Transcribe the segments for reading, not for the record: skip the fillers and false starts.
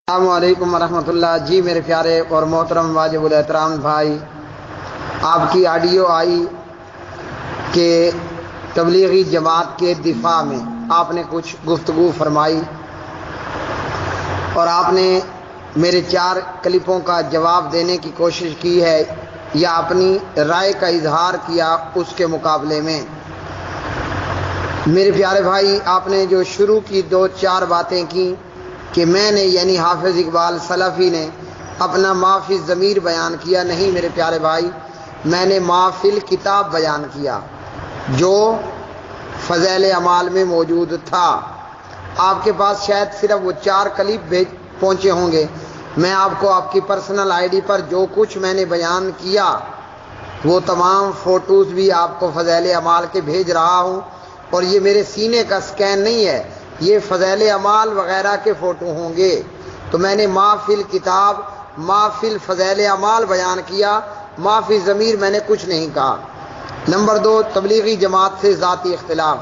السلام علیکم ورحمۃ اللہ۔ جی میرے پیارے اور محترم واجب الاحترام بھائی، آپ کی آڈیو آئی کہ تبلیغی جماعت کے دفاع میں آپ نے کچھ گفتگو فرمائی اور آپ نے میرے 4 کلپوں کا جواب دینے کی کوشش کی ہے یا اپنی رائے کا اظہار کیا اس کے مقابلے میں۔ میرے پیارے بھائی، آپ نے جو شروع کی 2-4 باتیں کی کہ میں نے یعنی حافظ اقبال سلفی نے اپنا ما فی الضمیر بیان کیا، نہیں میرے پیارے بھائی، میں نے ما فی الکتاب بیان کیا جو فضائل اعمال میں موجود تھا۔ آپ کے پاس شاید صرف وہ 4 کلپ پہنچے ہوں گے۔ میں آپ کو آپ کی پرسنل آئی ڈی پر جو کچھ میں نے بیان کیا وہ تمام فوٹوز بھی آپ کو فضائل اعمال کے بھیج رہا ہوں، اور یہ میرے سینے کا سکین نہیں ہے، یہ فضائل اعمال وغیرہ کے فوٹو ہوں گے۔ تو میں نے ما فی الکتاب ما فی الفضائل اعمال بیان کیا، ما فی ضمیر میں نے کچھ نہیں کہا۔ نمبر 2، تبلیغی جماعت سے ذاتی اختلاف۔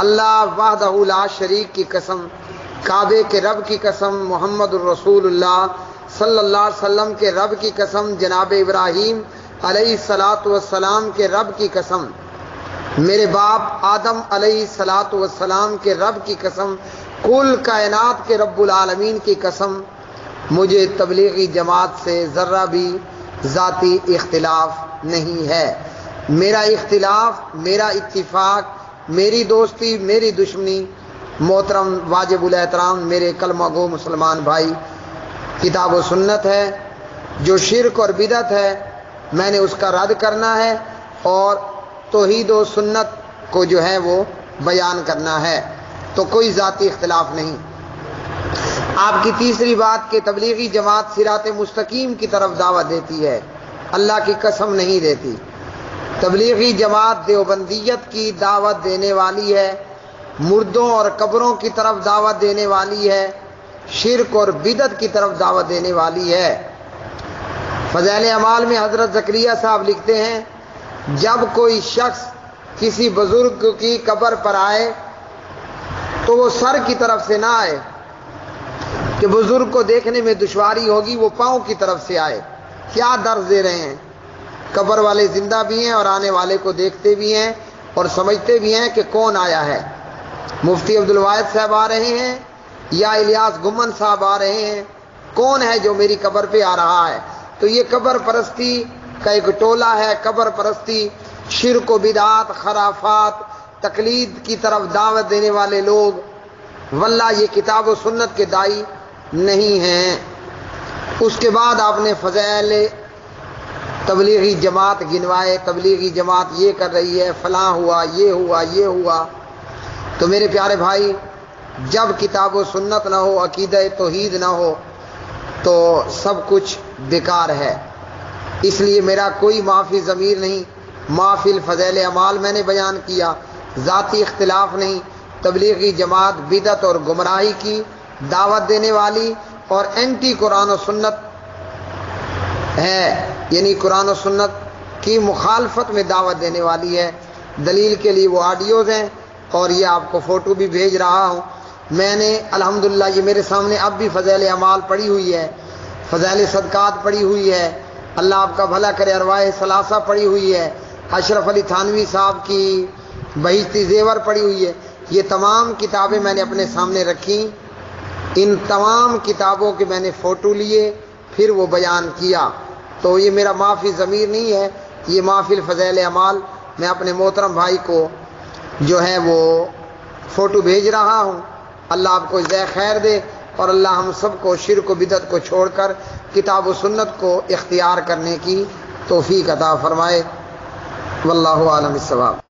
اللہ وحدہ لا شریک کی قسم، کعبے کے رب کی قسم، محمد الرسول اللہ صلی اللہ علیہ وسلم کے رب کی قسم، جناب ابراہیم علیہ الصلاۃ والسلام کے رب کی قسم، میرے باپ آدم علیہ الصلاۃ والسلام کے رب کی قسم، کل کائنات کے رب العالمین کی قسم، مجھے تبلیغی جماعت سے ذرہ بھی ذاتی اختلاف نہیں ہے۔ میرا اختلاف، میرا اتفاق، میری دوستی، میری دشمنی، محترم واجب الاحترام میرے کلمہ گو مسلمان بھائی، کتاب و سنت ہے۔ جو شرک اور بدعت ہے میں نے اس کا رد کرنا ہے اور توحید و سنت کو جو ہے وہ بیان کرنا ہے، تو کوئی ذاتی اختلاف نہیں۔ آپ کی تیسری بات کہ تبلیغی جماعت صراط مستقیم کی طرف دعوت دیتی ہے، اللہ کی قسم نہیں دیتی۔ تبلیغی جماعت دیوبندیت کی دعوت دینے والی ہے، مردوں اور قبروں کی طرف دعوت دینے والی ہے، شرک اور بدعت کی طرف دعوت دینے والی ہے۔ فضائل اعمال میں حضرت زکریا صاحب لکھتے ہیں، جب کوئی شخص کسی بزرگ کی قبر پر آئے تو وہ سر کی طرف سے نہ آئے کہ بزرگ کو دیکھنے میں دشواری ہوگی، وہ پاؤں کی طرف سے آئے۔ کیا درس دے رہے ہیں؟ قبر والے زندہ بھی ہیں اور آنے والے کو دیکھتے بھی ہیں اور سمجھتے بھی ہیں کہ کون آیا ہے۔ مفتی عبدالواحد صاحب آ رہے ہیں یا الیاس گمن صاحب آ رہے ہیں، کون ہے جو میری قبر پہ آ رہا ہے؟ تو یہ قبر پرستی کا ایک ٹولہ ہے، قبر پرستی، شرک و بدعات، خرافات، تقلید کی طرف دعوت دینے والے لوگ، واللہ یہ کتاب و سنت کے دائی نہیں ہیں۔ اس کے بعد آپ نے فضائل تبلیغی جماعت گنوائے، تبلیغی جماعت یہ کر رہی ہے، فلاں ہوا، یہ ہوا، یہ ہوا۔ تو میرے پیارے بھائی، جب کتاب و سنت نہ ہو، عقیدہ توحید نہ ہو تو سب کچھ بیکار ہے۔ اس لیے میرا کوئی ما فی ضمیر نہیں، ما فی الفضائل اعمال میں نے بیان کیا، ذاتی اختلاف نہیں۔ تبلیغی جماعت بدعت اور گمراہی کی دعوت دینے والی اور اینٹی قرآن و سنت ہے، یعنی قرآن و سنت کی مخالفت میں دعوت دینے والی ہے۔ دلیل کے لیے وہ آڈیوز ہیں اور یہ آپ کو فوٹو بھی بھیج رہا ہوں۔ میں نے الحمدللہ یہ میرے سامنے اب بھی فضائل اعمال پڑی ہوئی ہے، فضائل صدقات پڑی ہوئی ہے، اللہ آپ کا بھلا کرے، ارواح ثلاثہ پڑی ہوئی ہے، اشرف علی تھانوی صاحب کی بہشتی زیور پڑی ہوئی ہے۔ یہ تمام کتابیں میں نے اپنے سامنے رکھی، ان تمام کتابوں کے میں نے فوٹو لیے پھر وہ بیان کیا۔ تو یہ میرا ما فی ضمیر نہیں ہے، یہ ما فی الفضائل اعمال، میں اپنے محترم بھائی کو جو ہے وہ فوٹو بھیج رہا ہوں۔ اللہ آپ کو جزائے خیر دے اور اللہ ہم سب کو شرک و بدعت کو چھوڑ کر کتاب و سنت کو اختیار کرنے کی توفیق عطا فرمائے۔ واللہ اعلم بالصواب۔